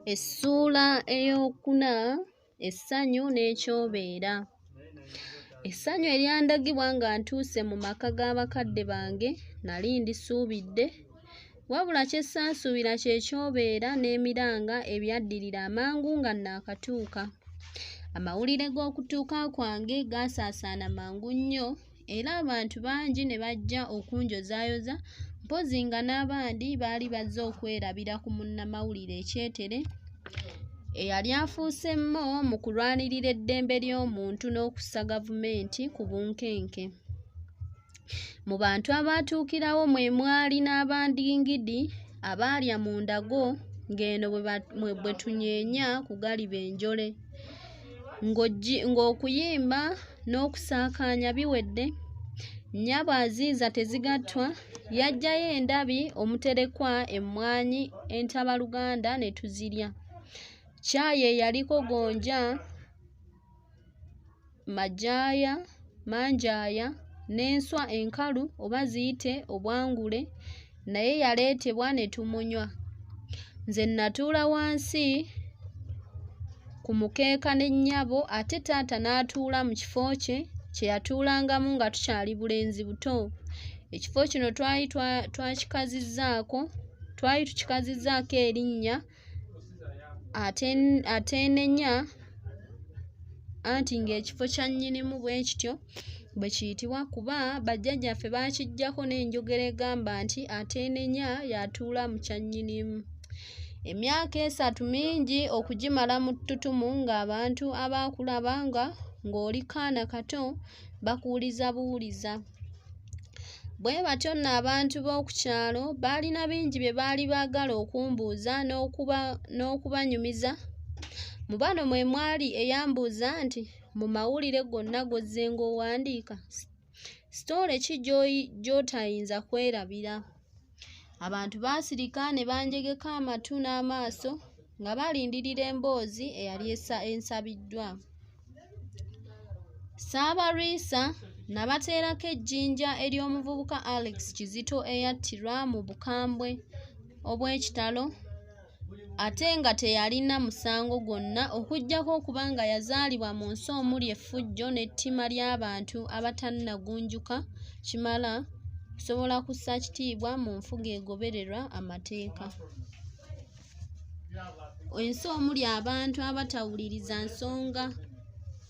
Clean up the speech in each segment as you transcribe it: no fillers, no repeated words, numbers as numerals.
Essuula ey'okuna, essanyu n'ekyobeera. Essanyu eryandagibwa nga ntuuse mu maka g'abakadde bange nali ndisuubidde, wabula kye ssaasuubira kye kyobeera n'emiranga ebyaddirira amangu nga nnaakatuuka. Amawulire g'okutuuka kwange gaasaasaana mangu nnyo era abantu bangi ne bajja okunjozaayoza, mpozi nga n'abandi baali bazze okwerabira ku munnamawulire ekyetere eyali afuusemmo mu kulwanirira eddembe ly'omuntu n'okussa gavumenti ku bunkenke. Mu bantu abaatuukirawo mwe mwali n'abandingidi abaalya mu ndago ng'eno bwe tunyeenya ku galiba enjole. Ng'okuyimba n'okusaakaanya biwedde, nnyabo aziiza tezigattwa yaggyayo endabi, omuterekwa, emmwanyi, entabaluganda ne tuzirya. Caayi eyaliko gonja, majaaya, manjaaya n'enswa enkalu oba ziyite obwangule naye yaleetebwa ne tumunywa. Nze natuula wansi ku mukeeka ne nnyabo ate taata n'atuula mu kifo kye kye yatuulangamu nga tukyali bulenzi buto. Ekifo kino twali tukikazizzaako erinnya Ateenenya, anti ng'ekifo kya nnyinimu bwe kityo bwe kiyitibwa kuba bajjajjaffe baakiggyako n'enjogera egamba nti Ateenenya y'atuula mu kya nnyinimu. Emyaka 3 mingi okugimala mu ttutumu ng'abantu abaakulaba ng'oli kaana kato bakuwuliza buwuliza. Bwe batyo nno abantu b'oku kyalo baalina bingi bye baali baagala okumbuuza n'okubanyumiza. Mu bano mwe mwali eyambuuza nti, mu mawulire gonna g'ozze ng'owandiika, sitoole ki gy'otayinza kwerabira? Abantu baasirika ne banjegeka amatu n'amaaso nga balindirira emboozi eyali ensabiddwa. Ssaabalwisa nabateerako ejjinja ery'omuvubuka Alex Kizito eyattirwa mu bukambwe obw'ekitalo ate nga teyalina musango gwonna okuggyako okuba nga yazaalibwa mu nsi omuli effujjo n'ettima ly'abantu abatannagunjuka kimala kusobola kussa kitiibwa mu nfuga egobererwa amateeka. Ensi omuli abantu abatawuliriza nsonga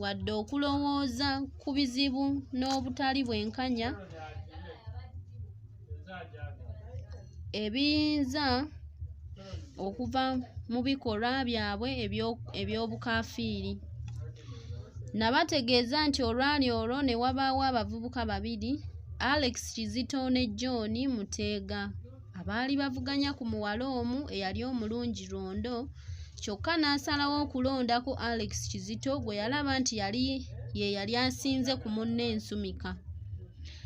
wadde okulowooza ku bizibu n'obutali bwenkanya ebiyinza okuva mu bikolwa byabwe eby'obukaafiiri. Nabategeeza nti olwali olwo ne wabaawo abavubuka babiri, Alex Kizito ne John Muteega, abaali bavuganya ku muwala omu eyali omulungi londo, kyokka n'asalawo okulonda ku Alex Kizito gwe yalaba nti ye yali asinze ku munne ensumika.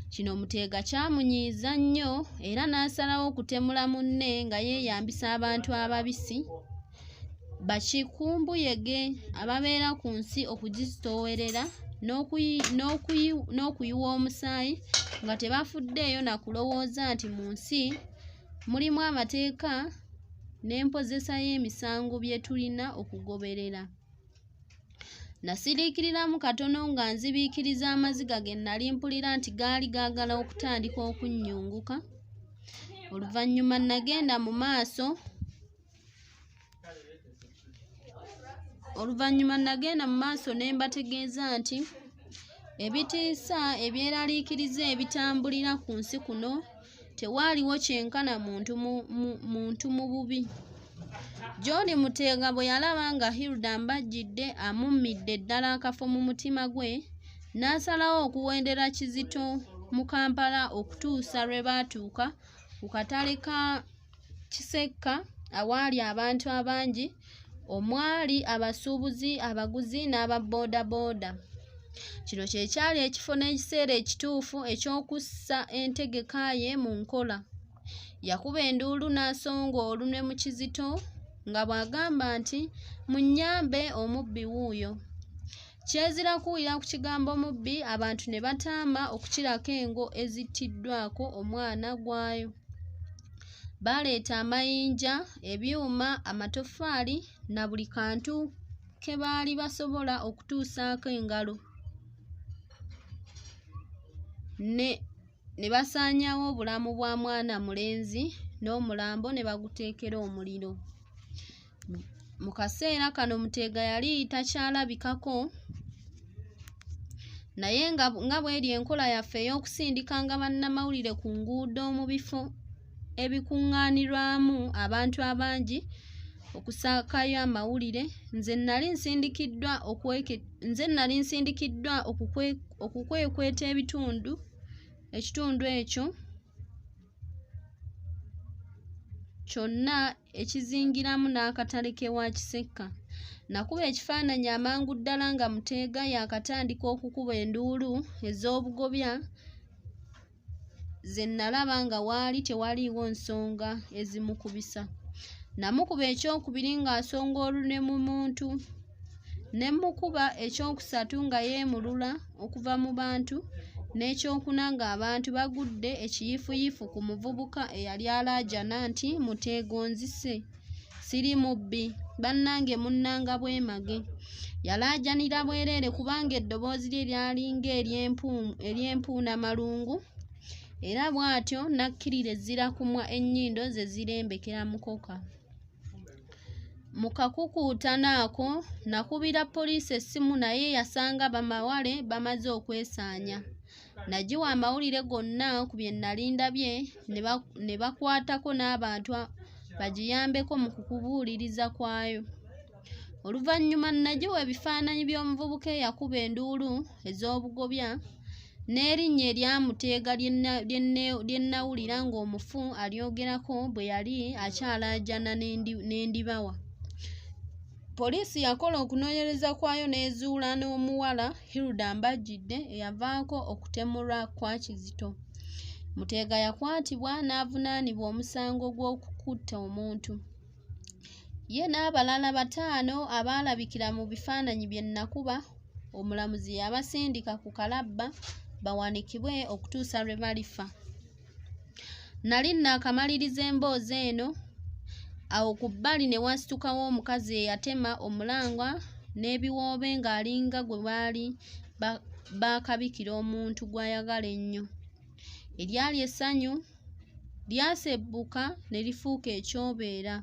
Kino Muteega kyamunyiiza nnyo era n'asalawo okutemula munne nga yeeyambisa abantu ababisi bakikumbuyege ababeera ku nsi okugizitoowerera n'okuyiwa omusaayi nga tebafuddeeyo na kulowooza nti mu nsi mulimu amateeka n'empozesa y'emisango bye tulina okugoberera. Nasiriikiriramu katono nga nzibiikiriza amaziga ge nali mpulira nti gaali gaagala okutandika okunnyunguka. Oluvannyuma nagenda mu maaso ne mbategeeza nti ebitiisa ebyeraliikiriza ebitambulira ku nsi kuno tewaaliwo kyenkana muntu mu bubi. John Muteega bwe yalaba nga Hilda Mbajjidde amummidde ddala akafo mu mutima gwe, n'asalawo okuwendera Kizito mu Kampala okutuusa lwe baatuuka ku katale ka Kisekka awaali abantu abangi, omwali abasuubuzi, abaguzi n'ababoodabooda. Kino kye kyali ekifo n'ekiseera ekituufu eky'okussa entegeka ye mu nkola. Yakuba enduulu n'asonga olunwe mu Kizito nga bw'agamba nti, munnyambe omubbi wuuyo. Kyezira kuwulira ku kigambo mubbi, abantu ne bataama okukirako engo ezittiddwako omwana gwayo. Baleeta amayinja, ebyuma, amatoffaali na buli kantu ke baali basobola okutuusaako engalo. Ne basaanyaawo obulamu bwa mwana mulenzi n'omulambo ne baguteekera omuliro. Mu kaseera kano Muteega yali takyalabikako, naye nga bw'eri enkola yaffe ey'okusindikanga bannamawulire ku nguudo mu bifo ebikuŋŋaanirwamu abantu abangi okusaakayo amawulire, nze nali nsindikiddwa okukwekweta ekitundu ekyo kyonna ekizingiramu n'akatale k'ewa Kisekka. Nakuba ekifaananyi amangu ddala nga Muteega yaakatandika okukuba enduulu ez'obugobya ze nalaba nga waali tewaliiwo nsonga ezimukubisa. Namukuba ekyokubiri ng'asonga olune mu muntu, ne mukuba ekyokusatu nga yeemulula okuva mu bantu, n'ekyokuna ng'abantu bagudde ekiyifuyifu ku muvubuka eyali alaajana nti, Muteega onzise, siri mubbi, bannange munnanga bwemage. Yalaajanira bwereere kubanga eddoboozi lye lyalinga ery'empuuna malungu, era bw'atyo nakkirira ezzira kumwa ennyindo ze zirembekera mukoka. Mu kakukuutano ako nakubira poliisi essimu, naye yasanga bamawale bamaze okwesaanya. Nagiwa amawulire gonna ku bye nali ndabye, ne bakwatako n'abantu bagiyambeko mu kukubuuliriza kwayo. Oluvannyuma nagiwa ebifaananyi by'omuvubuka eyakuba enduulu ez'obugobya n'erinnya erya Muteega lye nnawulira ng'omufu alyogerako bwe yali akyalaajana n'endibawa. Poliisi yakola okunoonyereza kwayo n'ezuula n'omuwala Hilda Mbajjidde eyavaako okutemulwa kwa Kizito. Muteega yakwatibwa n'avunaanibwa omusango gw'okukutta omuntu. Ye n'abalala 5 abaalabikira mu bifaananyi bye nakuba, omulamuzi yabasindika ku kalabba bawanikibwe okutuusa lwe balifa. Nali nnakamaliriza emboozi eno, awo ku bbali ne wasitukawo omukazi eyatema omulangwa n'ebiwoobe ng'alinga gwe baali baakabikira omuntu gw'ayagala ennyo. Eryali essanyu lyasebbuka ne lifuuka ekyobeera.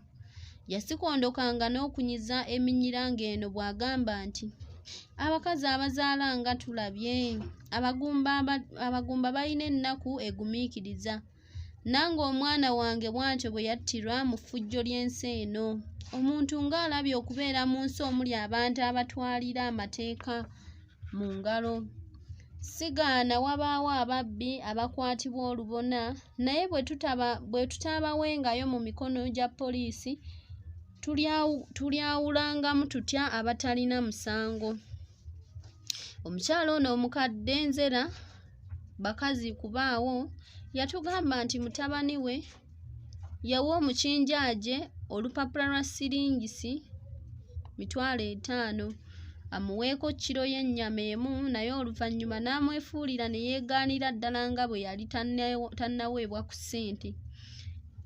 Yasikondokanga n'okunyiza eminyira ng'eno bw'agamba nti, abakazi abazaala nga tulabye, abagumba balina ennaku egumiikiriza. Nange omwana wange bw'atyo bwe yattirwa mu ffujjo ly'ensi eno. Omuntu ng'alabye okubeera mu nsi omuli abantu abatwalira amateeka mu ngalo. Sigaana wabaawo ababbi abakwatibwa olubona, naye bwe tutaabawengayo mu mikono gya poliisi, tulyawulangamu tutya abatalina musango. Omukyala ono omukadde Nzera bakazi kubaawo yatugamba nti mutabani we yawa omukinjaaje olupapula lwa siringisi 5,000 amuweeko kiro y'ennyama emu, naye oluvannyuma n'amwefuulira ne yeegaanira ddala nga bwe yali tannaweebwa ku ssente.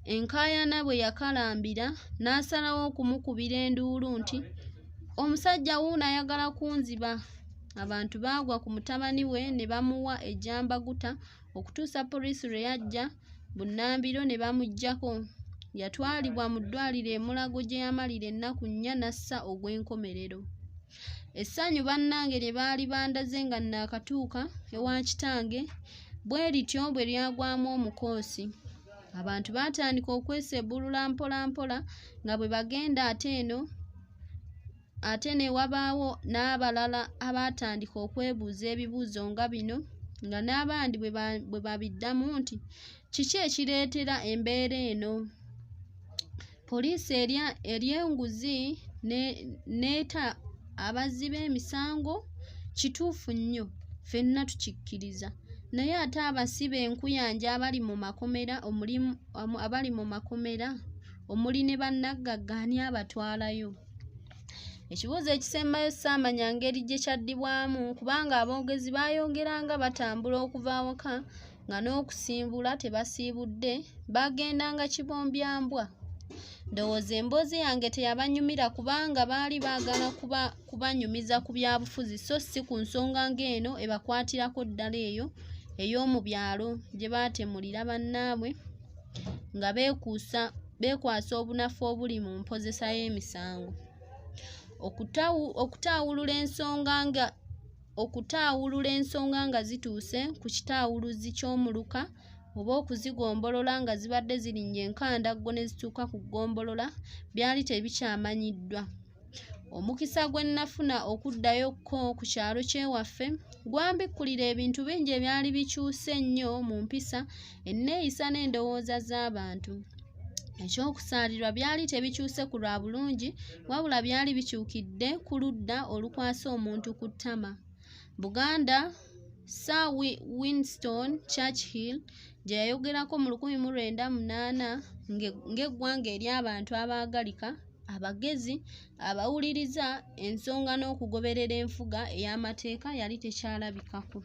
Enkaayana bwe yakalambira n'asalawo okumukubira enduulu nti, omusajja wuuno ayagala kunziba. Abantu baagwa ku mutabani we ne bamuwa ejjambaguta okutuusa poliisi lwe yajja bunnambiro ne bamuggyako. Yatwalibwa mu ddwaliro e Mulago gye yamalira ennaku 4 n'assa ogw'enkomerero. Essanyu bannange lye baali bandaze nga nnaakatuuka ewa kitange, bwe lityo bwe lyagwamu omukoosi. Abantu baatandika okwesebbulula mpola mpola nga bwe bagenda ate ne wabaawo n'abalala abaatandika okwebuuza ebibuuzo nga bino, nga n'abandi bwe babiddamu nti, kiki ekireetera embeera eno? Poliisi ery'enguzi neeta abazzi b'emisango, kituufu nnyo, ffenna tukikkiriza. Naye ate abasibe enkuyanja abali mu makomera omuli ne bannagagga ani abatwalayo? Ekibuuzo ekisembayo saamanya ngeri gye kyaddibwamu, kubanga aboogezi baayongeranga batambula okuva awaka nga n'okusimbula tebasiibudde, bagendanga kibombyambwa. Ndowooza emboozi yange teyabanyumira kubanga baali baagala kubanyumiza ku byabufuzi so si ku nsonga ng'eno ebakwatirako ddala eyo ey'omu byalo gye baatemulira bannaabwe nga beekwasa obunafu obuli mu mpozesa y'emisango. Okutaawulula ensonga nga zituuse ku kitaawuluzi ky'omuluka oba okuzigombolola nga zibadde zirinnya enkandaggo ne zituuka ku ggombolola byali tebikyamanyiddwa. Omukisa gwe nnafuna okuddayokko ku kyalo ky'ewaffe gwambikkulira ebintu bingi ebyali bikyuse ennyo mu mpisa, enneeyisa n'endowooza z'abantu. Ekyokusaalirwa byali tebikyuse ku lwa bulungi wabula byali bikyukidde ku ludda olukwasa omuntu ku ttama. Buganda, Sir Winston Churchill gye yayogerako mu 1908 ng'eggwanga ery'abantu abaagalika, abagezi, abawuliriza ensonga n'okugoberera enfuga ey'amateeka yali tekyalabikako.